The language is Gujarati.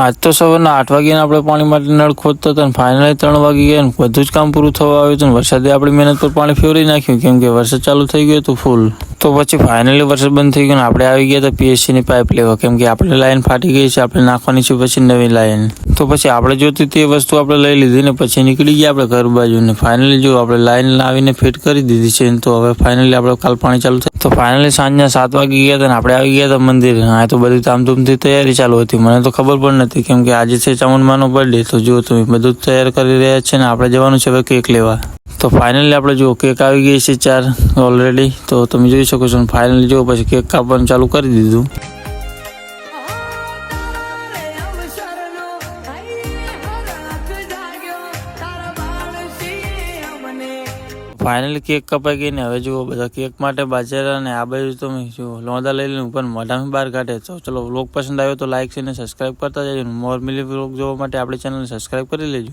આજ તો સવારના 8 વાગ્યાને આપણે પાણી માટે નળ ખોદતા હતા અને ફાઇનલી 3 વાગી ગયા ને બધું જ કામ પૂરું થવા આવ્યું હતું. વરસાદે આપણી મહેનત પર પાણી ફેરવી નાખ્યું કેમ કે વરસાદ ચાલુ થઈ ગયો હતો ફૂલ. તો પછી ફાઇનલી વરસાદ બંધ થઈ ગયો ને આપણે આવી ગયા હતા પીએસસીની પાઇપ લેવા કેમ કે આપણી લાઈન ફાટી ગઈ છે, આપણે નાખવાની છે પછી નવી લાઈન. તો પછી આપણે જોતી તે વસ્તુ આપણે લઈ લીધી ને પછી નીકળી ગયા આપણે ઘર બાજુ ને ફાઇનલી જો આપણે લાઈન લાવીને ફિટ કરી દીધી છે. તો હવે ફાઇનલી આપણે કાલ પાણી ચાલુ થાય. તો ફાઇનલી સાંજના 7 વાગી ગયા હતા ને આપણે આવી ગયા હતા મંદિર. હા તો બધી ધામધૂમથી તૈયારી ચાલુ હતી, મને તો ખબર પણ નથી કેમ કે આજે છે ચામુંડમાનો બર્થડે. તો જો તમે બધું તૈયાર કરી રહ્યા છે ને આપણે જવાનું છે હવે કેક લેવા. તો ફાઇનલી આપણે જો કેક આવી ગઈ છે 4 ઓલરેડી. તો તમે જોઈ શકો છો. ફાઇનલી જો પછી કેક કાપવાનું ચાલુ કરી દીધું. ફાઇનલી કેક કપાઈ ગઈ ને હવે જુઓ બધા કેક માટે બાજરા ને આ બાજુ તમે જો લોંદા લઈ લઈને પણ મોઢામાં બહાર કાઢે. તો ચલો વ્લોગ પસંદ આવ્યો તો લાઈક છે ને સબસ્ક્રાઈબ કરતા જજો. મોર મિલી વ્લોગ જોવા માટે આપણી ચેનલને સબસ્ક્રાઈબ કરી લેજો.